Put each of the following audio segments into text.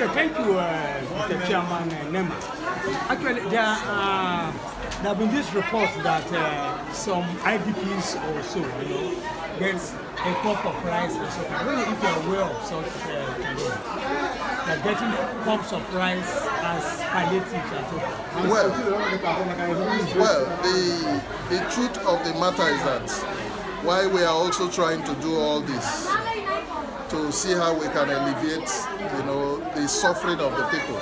Okay, thank you, Mr. Chairman Nema. Actually, there have been these reports that some IDPs or so, there's a cup of rice or something. I don't know if you're aware of such they're getting cups of rice as palliatives and so forth. Well, the truth of the matter is that why we are also trying to do all this to see how we can alleviate, the suffering of the people.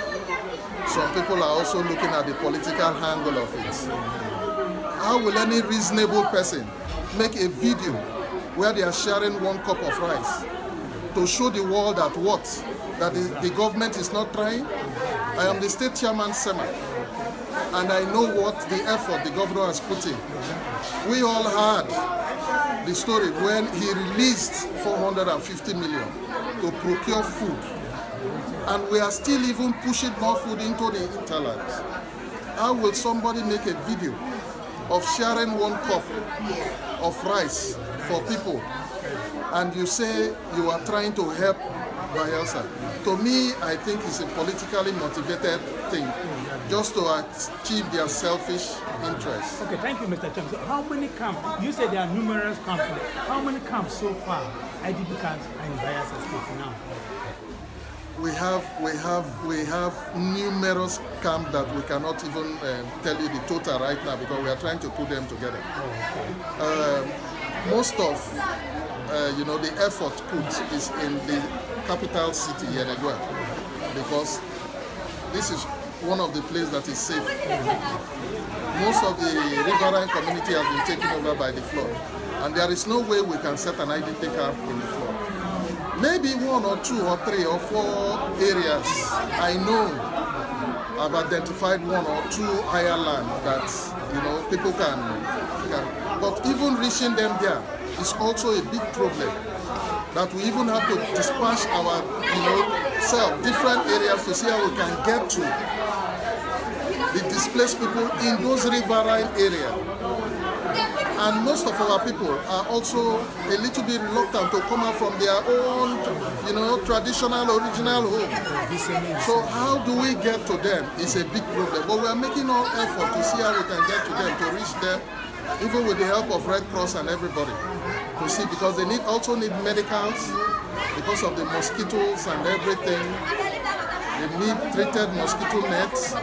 Some people are also looking at the political angle of it. How will any reasonable person make a video where they are sharing 1 cup of rice to show the world that the government is not trying? I am the state chairman, SEMA, and I know what the effort the governor has put in. We all heard the story when he released 450 million to procure food, and we are still even pushing more food into the hinterland. How will somebody make a video of sharing 1 cup of rice for people and you say you are trying to help Bayelsa? To me, I think it's a politically motivated thing, just to achieve their selfish interests. Okay, thank you, Mr. Chairman. So how many camps? You said there are numerous camps. How many camps so far, IDP camps, are in Bayelsa State now? We have numerous camps that we cannot even tell you the total right now because we are trying to put them together. Oh, okay. Most of the effort put is in the capital city, Igrubia, because this is one of the places that is safe. Most of the riverine community has been taken over by the flood, and there is no way we can set an IDP camp in the flood. Maybe 1 or 2 or 3 or 4 areas I know I've identified 1 or 2 higher land that people can. But even reaching them there is also a big problem. That we even have to dispatch our different areas to see how we can get to the displaced people in those riverine areas. And most of our people are also a little bit reluctant to come out from their own, traditional, original home. So how do we get to them is a big problem. But we are making all effort to see how we can get to them, to reach them, even with the help of Red Cross and everybody, to see, because they also need medicals because of the mosquitoes and everything. They need treated mosquito nets.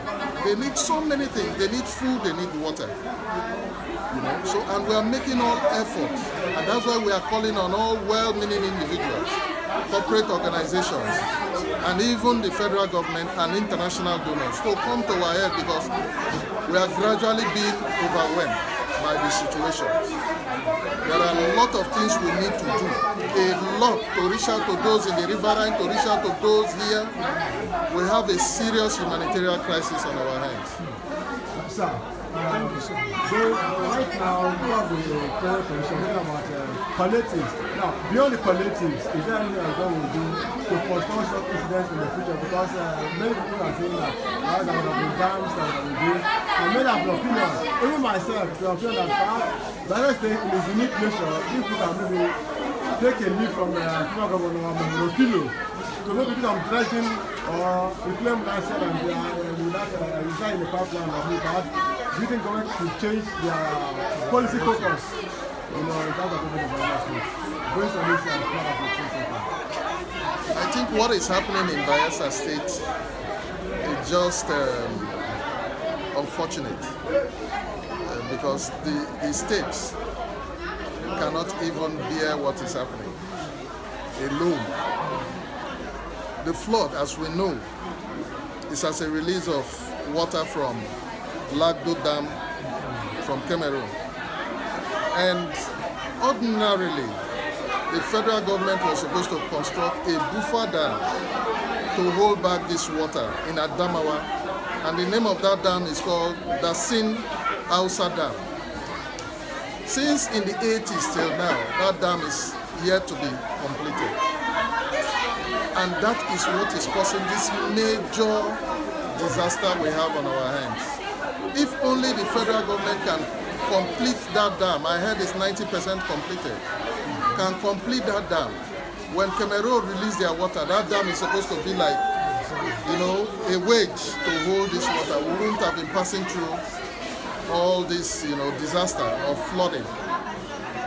They need so many things. They need food, they need water. So, and we are making all efforts, and that's why we are calling on all well-meaning individuals, corporate organizations, and even the federal government and international donors to come to our help, because we are gradually being overwhelmed by the situation. There are a lot of things we need to do, a lot to reach out to those in the riverine, to reach out to those here. We have a serious humanitarian crisis on our hands. Sir, so right now, we have the prayer commission about palliatives. Now, beyond the palliatives, is there anything that God will do to postpone such incidents in the future? Because many people are saying that there would have been dams that have been built, and many have the opinion, even myself, the opinion that Bayelsa State in its unique nature, if we can maybe take a lead from the former governor to maybe do some dredging or reclaim landfill and reside in the pipeline of me, perhaps do you think government should change their policy focus in terms of the based on this I think what is happening in Bayelsa State is just unfortunate because the states cannot even bear what is happening alone. The flood, as we know, is as a release of water from Lagdo Dam from Cameroon. And ordinarily, the federal government was supposed to construct a buffer dam to hold back this water in Adamawa, and the name of that dam is called Dasin Hausa Dam. Since in the 80s till now, that dam is yet to be completed. And that is what is causing this major disaster we have on our hands. If only the federal government can complete that dam, I heard it's 90% completed, can complete that dam. When Cameroon release their water, that dam is supposed to be like you know, a wedge to hold this water. We wouldn't have been passing through all this, you know, disaster of flooding.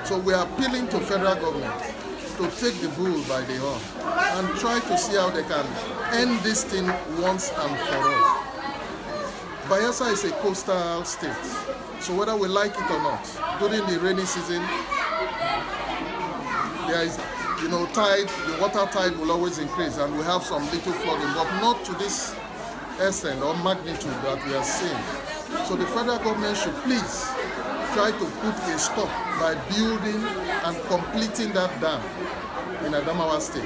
So we are appealing to federal government to take the bull by the horn and try to see how they can end this thing once and for all. Bayelsa is a coastal state, so whether we like it or not, during the rainy season, there is, you know, tide, the water tide will always increase and we have some little flooding, but not to this extent or magnitude that we are seeing. So the federal government should please try to put a stop by building and completing that dam in Adamawa State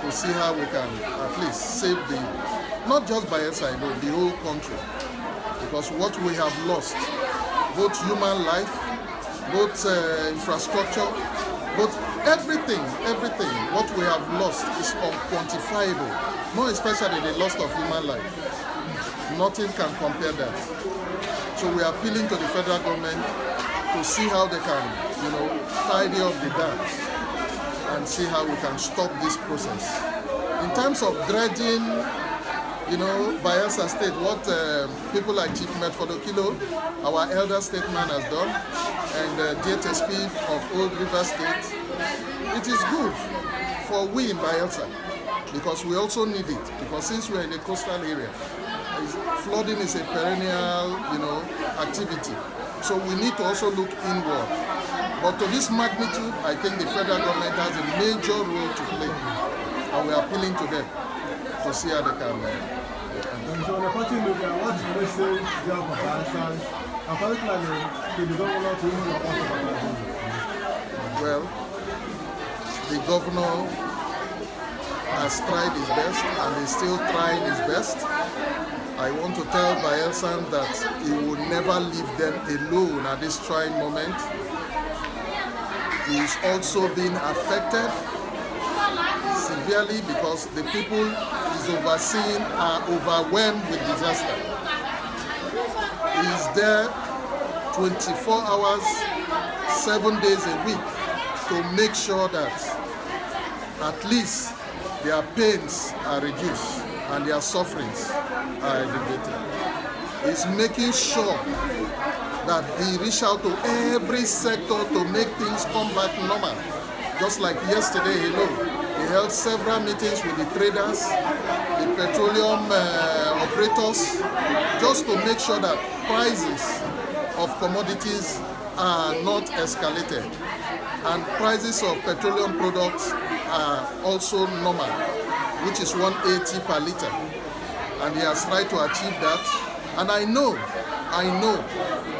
to see how we can at least save the, not just Bayelsa alone, the whole country. Because what we have lost, both human life, both infrastructure, both everything, what we have lost is unquantifiable, more especially the loss of human life. Nothing can compare that. So we are appealing to the federal government to see how they can, you know, tidy up the dams and see how we can stop this process. In terms of dredging, you know, Bayelsa State, what people like Chief Medfordokilo, our elder statesman, has done, and DHSP of Old River State, it is good for we in Bayelsa because we also need it. Because since we're in a coastal area, flooding is a perennial, you know, activity. So we need to also look inward. But to this magnitude, I think the federal government has a major role to play, and we are appealing to them to see how they can. So on a party look at what the message there for Bayelsa, and particularly to the governor to whom you are also. Well, the governor has tried his best and is still trying his best. I want to tell Bayelsan that he will never leave them alone at this trying moment. He is also being affected severely because the people he's overseeing are overwhelmed with disaster. He is there 24 hours, 7 days a week to make sure that at least their pains are reduced and their sufferings are alleviated. He's making sure that he reach out to every sector to make things come back normal. Just like yesterday alone, he held several meetings with the traders, the petroleum operators, just to make sure that prices of commodities are not escalated and prices of petroleum products are also normal, which is 180 per liter. And he has tried to achieve that. And I know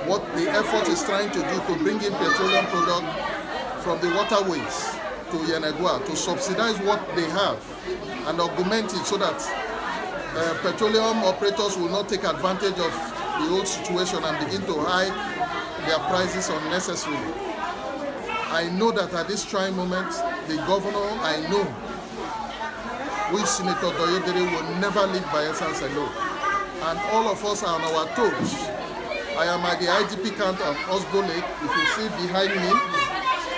what the effort is trying to do to bring in petroleum product from the waterways to Yenegua, to subsidize what they have and augment it so that petroleum operators will not take advantage of the old situation and begin to hike their prices unnecessarily. I know that at this trying moment, the governor, I know, which Senator Douye Diri will never leave Bayelsa alone. And all of us are on our toes. I am at the IGP camp of Osbo Lake. If you see behind me,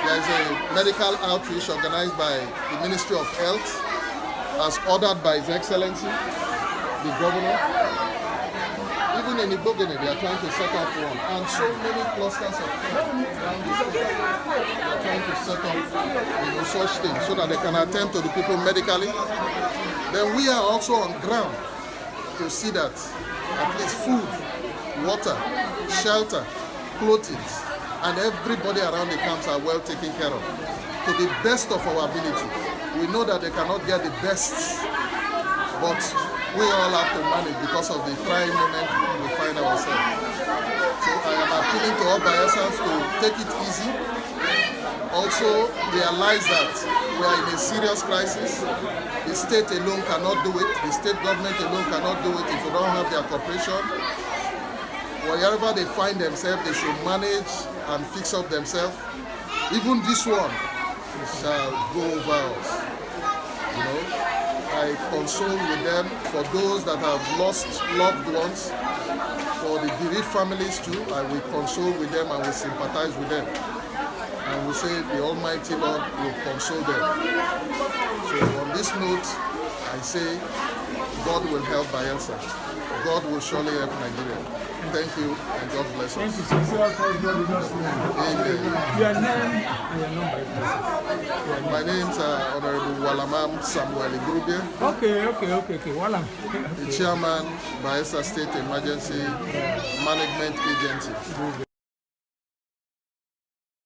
there is a medical outreach organized by the Ministry of Health, as ordered by His Excellency, the Governor. Even in Igrubia, they are trying to set up one. And so many clusters of people around the state, they are trying to set up, you know, such things so that they can attend to the people medically. Then we are also on ground to see that at least food, water, shelter, clothing, and everybody around the camps are well taken care of to the best of our ability. We know that they cannot get the best, but we all have to manage because of the trying moment we find ourselves. So I am appealing to all Bayelsans to take it easy. Also realize that we are in a serious crisis. The state alone cannot do it. The state government alone cannot do it if we don't have their cooperation. Wherever they find themselves, they should manage and fix up themselves. Even this one shall go over us. You know, I console with them for those that have lost loved ones, for the bereaved families too. I will console with them and will sympathize with them. And we say the Almighty Lord will console them. So on this note, I say God will help Bayelsa. God will surely help Nigeria. Thank you, and God bless us. Thank you, sir. Amen. Your name and your number, please. My name's Honorable Walamam Samuel Igrubia. Okay. Walam. The chairman, Bayelsa State Emergency Management Agency.